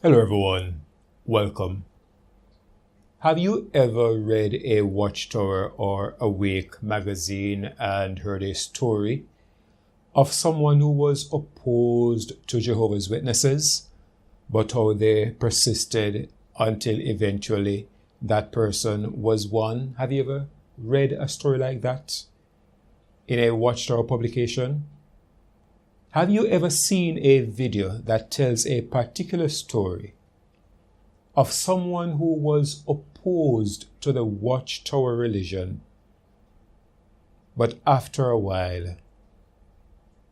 Hello everyone, welcome. Have you ever read a Watchtower or Awake magazine and heard a story of someone who was opposed to Jehovah's Witnesses, but how they persisted until eventually that person was won? Have you ever read a story like that in a Watchtower publication? Have you ever seen a video that tells a particular story of someone who was opposed to the Watchtower religion, but after a while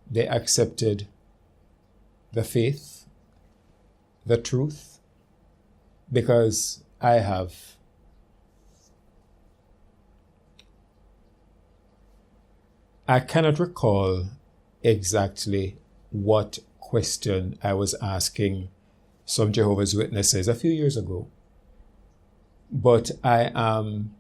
they accepted the faith, the truth? Because I have. I cannot recall exactly what question I was asking some Jehovah's Witnesses a few years ago, but I am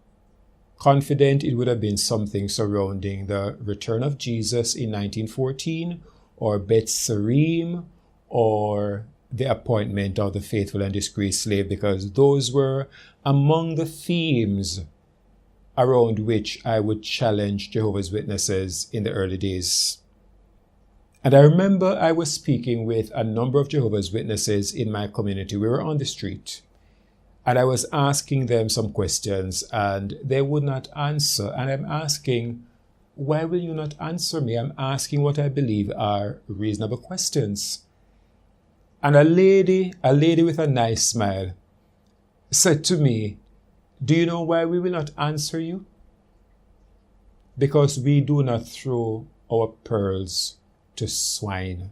confident it would have been something surrounding the return of Jesus in 1914, or Bet Sarim, or the appointment of the faithful and disgraced slave, because those were among the themes around which I would challenge Jehovah's Witnesses in the early days. And I remember I was speaking with a number of Jehovah's Witnesses in my community. We were on the street, and I was asking them some questions, and they would not answer. And I'm asking, why will you not answer me? I'm asking what I believe are reasonable questions. And a lady with a nice smile said to me, "Do you know why we will not answer you? Because we do not throw our pearls to swine."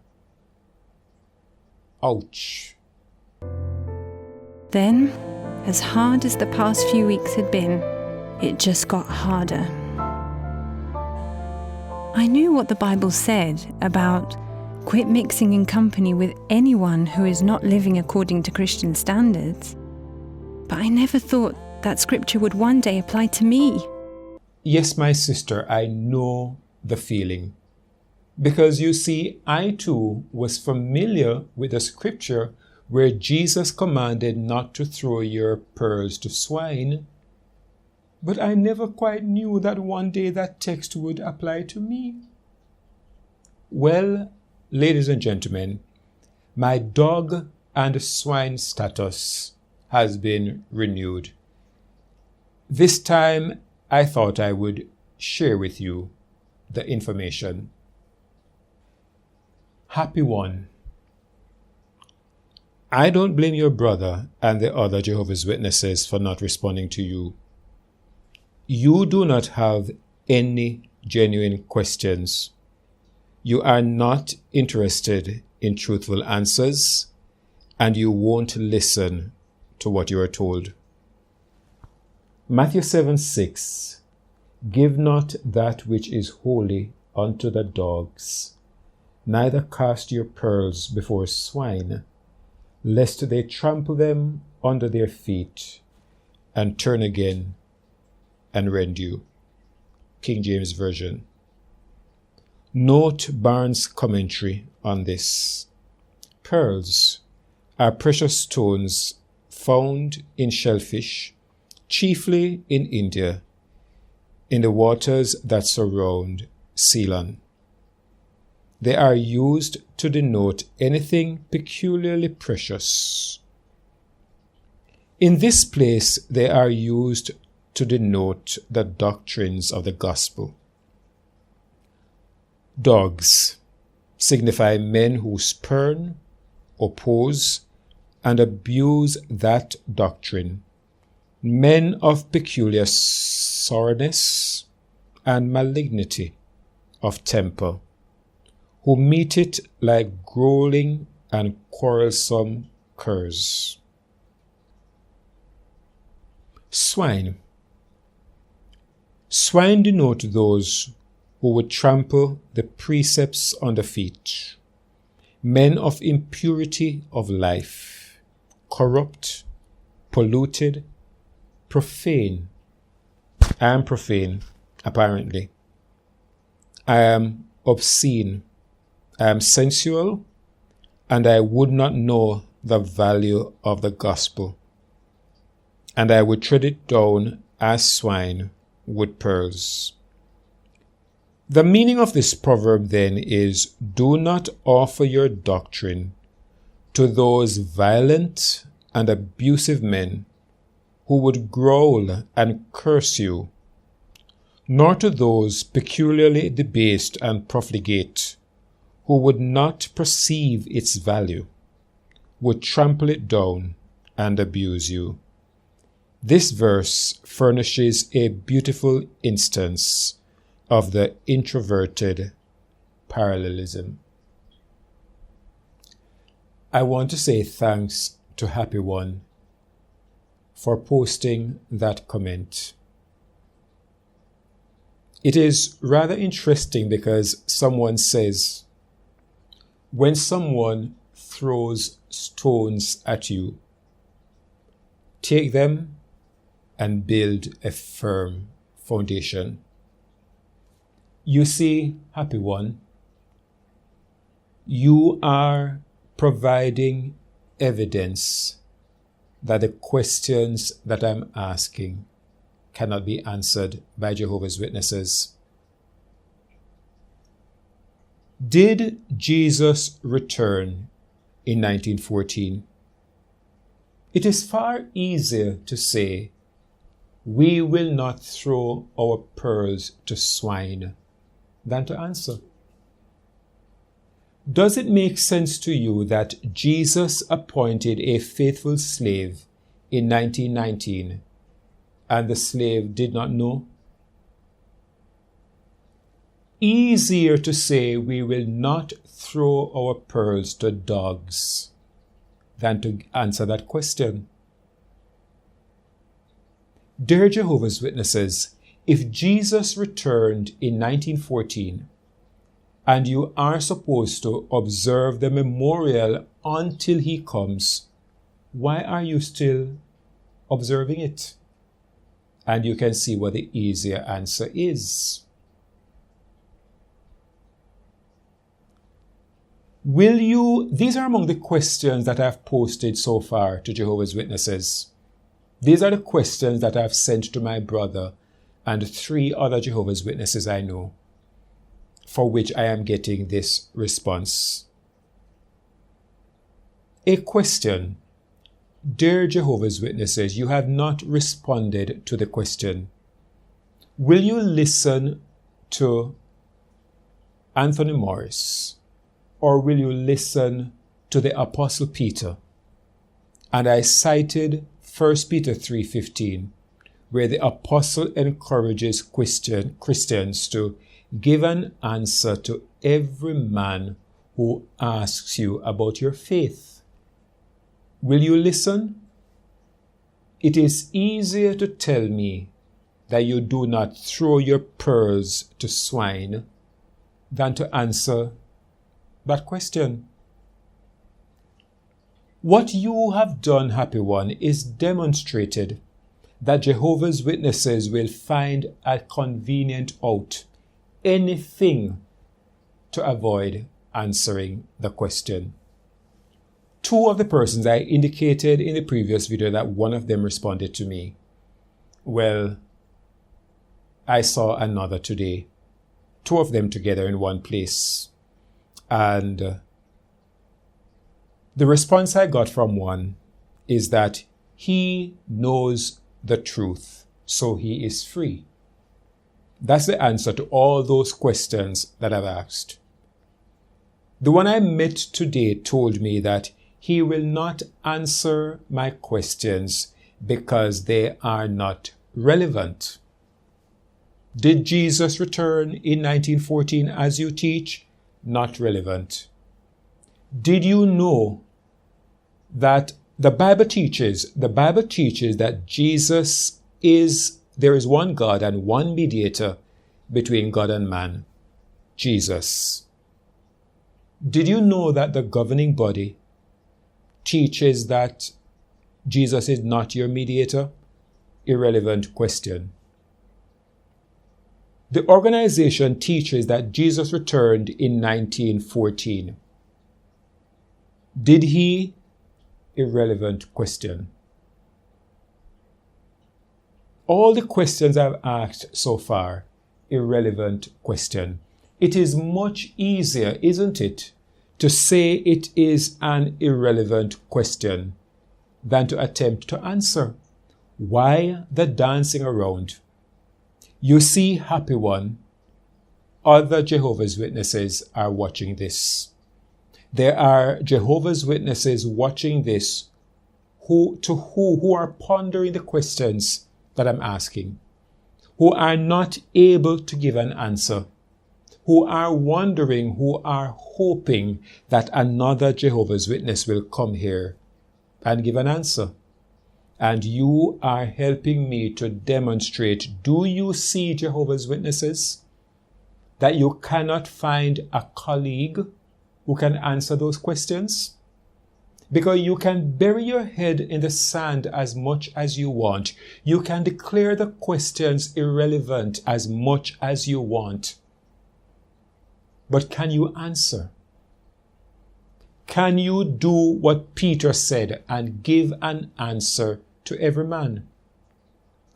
Ouch. Then, as hard as the past few weeks had been, it just got harder. I knew what the Bible said about quit mixing in company with anyone who is not living according to Christian standards, but I never thought that scripture would one day apply to me. Yes, my sister, I know the feeling. Because you see, I too was familiar with the scripture where Jesus commanded not to throw your pearls to swine, but I never quite knew that one day that text would apply to me. Well, ladies and gentlemen, my dog and swine status has been renewed. This time, I thought I would share with you the information. Happy one. I don't blame your brother and the other Jehovah's Witnesses for not responding to you. You do not have any genuine questions. You are not interested in truthful answers, and you won't listen to what you are told. Matthew 7:6, "Give not that which is holy unto the dogs, neither cast your pearls before swine, lest they trample them under their feet, and turn again and rend you." King James Version. Note Barnes' commentary on this. Pearls are precious stones found in shellfish, chiefly in India, in the waters that surround Ceylon. They are used to denote anything peculiarly precious. In this place, they are used to denote the doctrines of the gospel. Dogs signify men who spurn, oppose, and abuse that doctrine. Men of peculiar sourness and malignity of temper, who meet it like growling and quarrelsome curs. Swine. Swine denote those who would trample the precepts under feet. Men of impurity of life, corrupt, polluted, profane. I am profane, apparently. I am obscene. I am sensual, and I would not know the value of the gospel, and I would tread it down as swine would pearls. The meaning of this proverb then is, do not offer your doctrine to those violent and abusive men who would growl and curse you, nor to those peculiarly debased and profligate who would not perceive its value, would trample it down and abuse you. This verse furnishes a beautiful instance of the introverted parallelism. I want to say thanks to Happy One for posting that comment. It is rather interesting because someone says, when someone throws stones at you, take them and build a firm foundation. You see, Happy One, you are providing evidence that the questions that I'm asking cannot be answered by Jehovah's Witnesses. Did Jesus return in 1914? It is far easier to say, we will not throw our pearls to swine, than to answer. Does it make sense to you that Jesus appointed a faithful slave in 1919 and the slave did not know? Easier to say we will not throw our pearls to dogs than to answer that question. Dear Jehovah's Witnesses, if Jesus returned in 1914 and you are supposed to observe the memorial until he comes, why are you still observing it? And you can see what the easier answer is. These are among the questions that I've posted so far to Jehovah's Witnesses. These are the questions that I've sent to my brother and 3 other Jehovah's Witnesses I know, for which I am getting this response. A question. Dear Jehovah's Witnesses, you have not responded to the question. Will you listen to Anthony Morris, or will you listen to the Apostle Peter? And I cited 1 Peter 3:15, where the apostle encourages Christians to give an answer to every man who asks you about your faith. Will you listen? It is easier to tell me that you do not throw your pearls to swine than to answer that question. What you have done, Happy One, is demonstrated that Jehovah's Witnesses will find a convenient out, anything to avoid answering the question. 2 of the persons I indicated in the previous video that one of them responded to me. Well, I saw another today. 2 of them together in one place. And the response I got from one is that he knows the truth, so he is free. That's the answer to all those questions that I've asked. The one I met today told me that he will not answer my questions because they are not relevant. Did Jesus return in 1914 as you teach? Not relevant. Did you know that the Bible teaches that there is one God and one mediator between God and man, Jesus? Did you know that the governing body teaches that Jesus is not your mediator? Irrelevant question. The organization teaches that Jesus returned in 1914. Did he irrelevant question. All the questions I've asked so far, irrelevant question. It is much easier, isn't it, to say it is an irrelevant question than to attempt to answer. Why the dancing around? You see, happy one, other Jehovah's Witnesses are watching this. There are Jehovah's Witnesses watching this who are pondering the questions that I'm asking, who are not able to give an answer, who are wondering, who are hoping that another Jehovah's Witness will come here and give an answer. And you are helping me to demonstrate, do you see, Jehovah's Witnesses, that you cannot find a colleague who can answer those questions? Because you can bury your head in the sand as much as you want. You can declare the questions irrelevant as much as you want. But can you answer? Can you do what Peter said and give an answer to every man?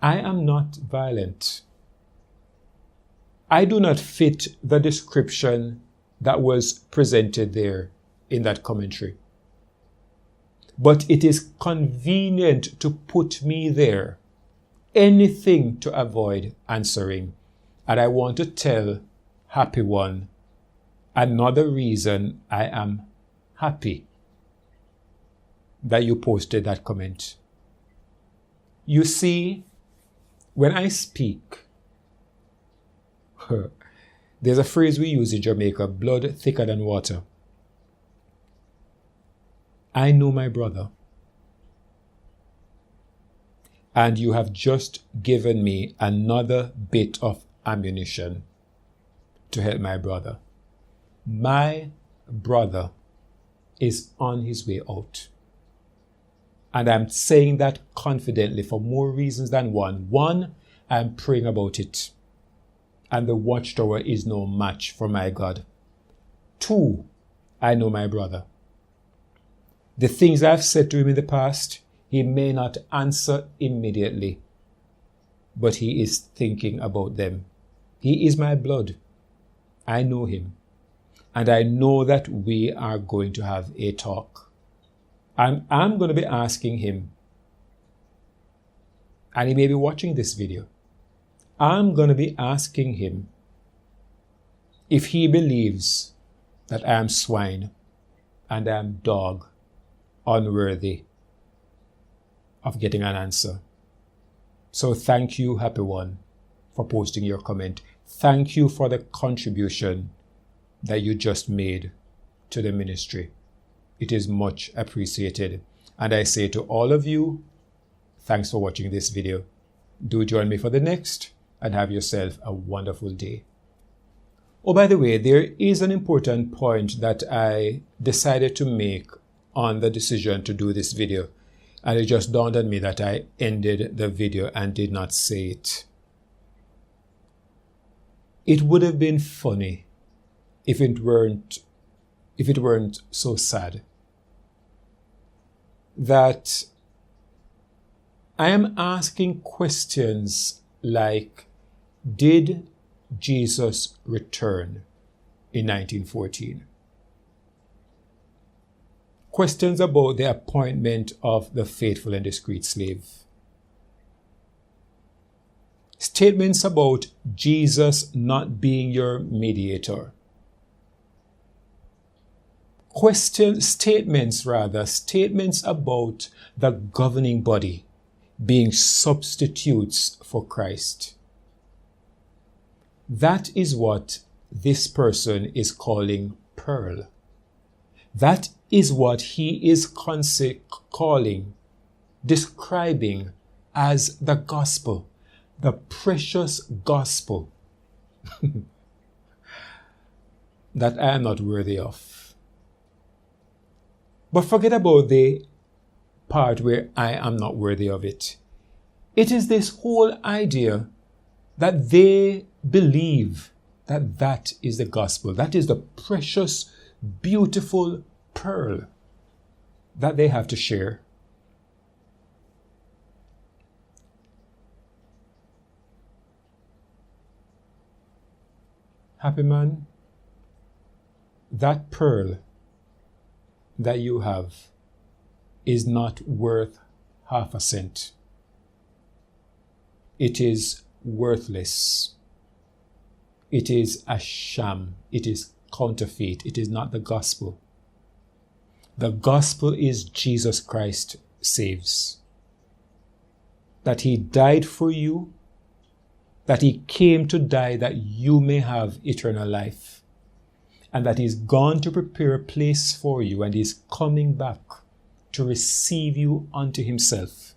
I am not violent. I do not fit the description that was presented there in that commentary. But it is convenient to put me there. Anything to avoid answering. And I want to tell Happy One another reason I am happy that you posted that comment. You see, when I speak, there's a phrase we use in Jamaica, blood thicker than water. I know my brother. And you have just given me another bit of ammunition to help my brother. My brother is on his way out. And I'm saying that confidently for more reasons than one. One, I'm praying about it. And the Watchtower is no match for my God. Two, I know my brother. The things I've said to him in the past, he may not answer immediately, but he is thinking about them. He is my blood. I know him. And I know that we are going to have a talk. I'm going to be asking him, and he may be watching this video, I'm going to be asking him if he believes that I am swine and I am dog, unworthy of getting an answer. So thank you, Happy One, for posting your comment. Thank you for the contribution that you just made to the ministry. It is much appreciated. And I say to all of you, thanks for watching this video. Do join me for the next and have yourself a wonderful day. Oh, by the way, there is an important point that I decided to make on the decision to do this video. And it just dawned on me that I ended the video and did not say it. It would have been funny if it weren't so sad that I am asking questions like, did Jesus return in 1914? Questions about the appointment of the faithful and discreet slave. Statements about Jesus not being your mediator. Statements about the governing body being substitutes for Christ. That is what this person is calling pearl. That is what he is describing as the gospel, the precious gospel that I am not worthy of. But forget about the part where I am not worthy of it. It is this whole idea that they believe that that is the gospel. That is the precious, beautiful pearl. that they have to share. Happy man, that pearl that you have is not worth half a cent. It is worthless. It is a sham. It is counterfeit. It is not the gospel. The gospel is Jesus Christ saves. That he died for you, that he came to die that you may have eternal life, and that he's gone to prepare a place for you, and he's coming back to receive you unto himself.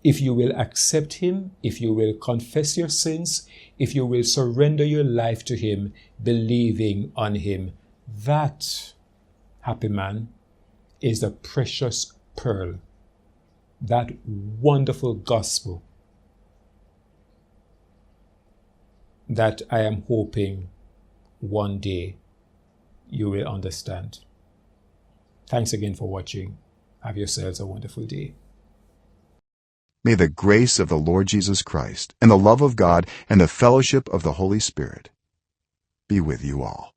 If you will accept him, if you will confess your sins, if you will surrender your life to him, believing on him, that, happy man, is the precious pearl, that wonderful gospel that I am hoping one day you will understand. Thanks again for watching. Have yourselves a wonderful day. May the grace of the Lord Jesus Christ and the love of God and the fellowship of the Holy Spirit be with you all.